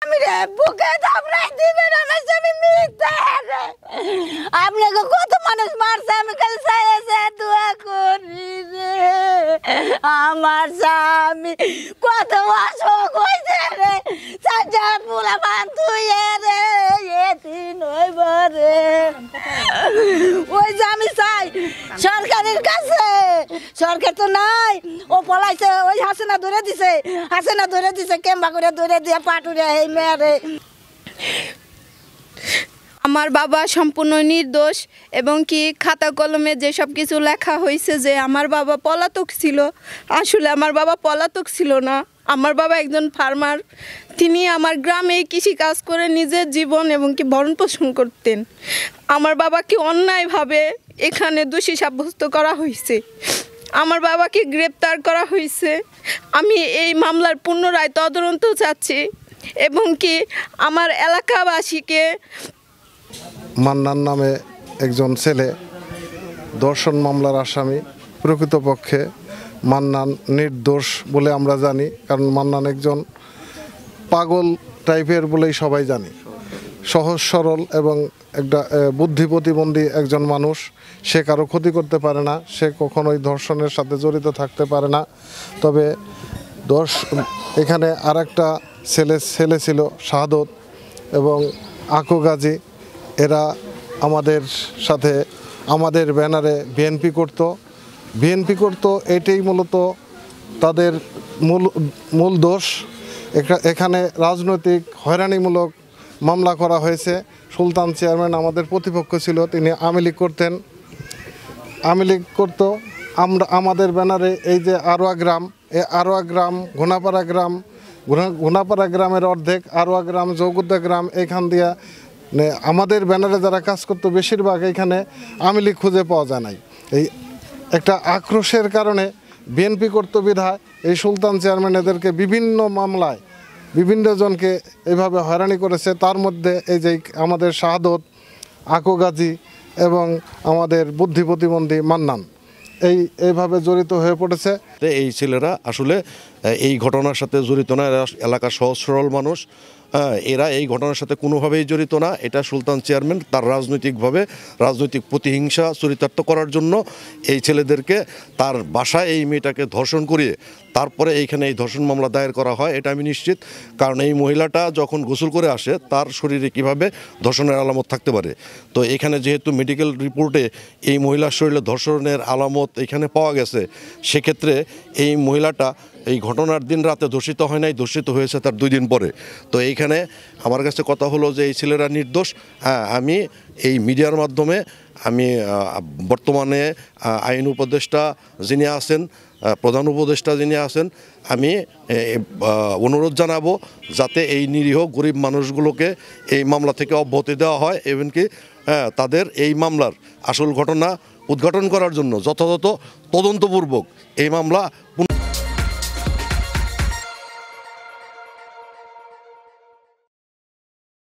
আমি রে বুকে থাপড়াই দিবেন আমার স্বামী মিথ্যা রে। আপনাকে কত মানুষ মারছে আমি খালি চাইছে দোয়া করি রে। আমার স্বামী কত অসুখ হয়েছে রে, চাচা পুরা মান তুই রে এদিন হইব রে। ওই যে আমি চাই সরকারের কাছে, সরকার তো নাই, ও পলাইছে, ওই হাসিনা ধরে দিছে কেম্বা করে ধরে দিয়ে পাটুরে এই মেয়েরে। আমার বাবা সম্পূর্ণ নির্দোষ এবং কি খাতা কলমে যেসব কিছু লেখা হয়েছে যে আমার বাবা পলাতক ছিল, আসলে আমার বাবা পলাতক ছিল না। আমার বাবা একজন ফার্মার, তিনি আমার গ্রামে কৃষি কাজ করে নিজের জীবন এবং কি ভরণ পোষণ করতেন। আমার বাবাকে অন্যায়ভাবে এখানে দোষী সাব্যস্ত করা হয়েছে, আমার বাবাকে গ্রেপ্তার করা হয়েছে। আমি এই মামলার পুনরায় তদন্ত চাচ্ছি এবং কি আমার এলাকাবাসীকে। মান্নান নামে একজন ছেলে ধর্ষণ মামলার আসামি। প্রকৃতপক্ষে মান্নান নির্দোষ বলে আমরা জানি, কারণ মান্নান একজন পাগল টাইপের বলেই সবাই জানি। সহজ সরল এবং একটা বুদ্ধি প্রতিবন্ধী একজন মানুষ। সে কারো ক্ষতি করতে পারে না, সে কখনোই ধর্ষণের সাথে জড়িত থাকতে পারে না। তবে এখানে আর একটা ছেলে ছিল শাহাদত এবং আকু গাজী। এরা আমাদের সাথে আমাদের ব্যানারে বিএনপি করতো। এটাই মূলত তাদের মূল দোষ। এখানে রাজনৈতিক হয়রানিমূলক মামলা করা হয়েছে। সুলতান চেয়ারম্যান আমাদের প্রতিপক্ষ ছিল, তিনি আওয়ামী লীগ করতো। আমাদের ব্যানারে এই যে আরোয়া গ্রাম, ঘোনাপাড়া গ্রামের অর্ধেক, আরোয়া গ্রাম, চৌকুদ্দা গ্রাম, এখান দিয়া আমাদের ব্যানারে যারা কাজ করতো বেশিরভাগ এখানে আওয়ামী লীগ খুঁজে পাওয়া যায় নাই। এই একটা আক্রোশের কারণে বিএনপি করতো বিধায় এই সুলতান চেয়ারম্যান এদেরকে বিভিন্ন মামলায় বিভিন্ন জনকে এইভাবে হয়রানি করেছে। তার মধ্যে এই যে আমাদের শাহাদত, আকু গাজী এবং আমাদের বুদ্ধি প্রতিবন্ধী মান্নান এইভাবে জড়িত হয়ে পড়েছে। এই ছেলেরা আসলে এই ঘটনার সাথে জড়িত না, এরা এলাকার সহজ সরল মানুষ। এরা এই ঘটনার সাথে কোনোভাবেই জড়িত না। এটা সুলতান চেয়ারম্যান তার রাজনৈতিক প্রতিহিংসা চরিতার্থ করার জন্য এই ছেলেদেরকে তার বাসায় এই মেয়েটাকে ধর্ষণ করিয়ে তারপরে এইখানে এই ধর্ষণ মামলা দায়ের করা হয়, এটা আমি নিশ্চিত। কারণ এই মহিলাটা যখন গোসল করে আসে তার শরীরে কিভাবে ধর্ষণের আলামত থাকতে পারে। তো এখানে যেহেতু মেডিকেল রিপোর্টে এই মহিলার শরীরে ধর্ষণের আলামত এখানে পাওয়া গেছে, সেক্ষেত্রে এই মহিলাটা এই ঘটনার দিন রাতে ধর্ষিত হয় নাই, ধর্ষিত হয়েছে তার 2 দিন পরে। তো এইখানে আমার কাছে কথা হলো যে এই ছেলেরা নির্দোষ। আমি এই মিডিয়ার মাধ্যমে আমি বর্তমানে আইন উপদেষ্টা যিনি আছেন, প্রধান উপদেষ্টা যিনি আছেন, আমি অনুরোধ জানাবো যাতে এই নিরীহ গরিব মানুষগুলোকে এই মামলা থেকে অব্যাহতি দেওয়া হয়, এমনকি তাদের এই মামলার আসল ঘটনা উদ্ঘাটন করার জন্য যথাযথ তদন্তপূর্বক এই মামলা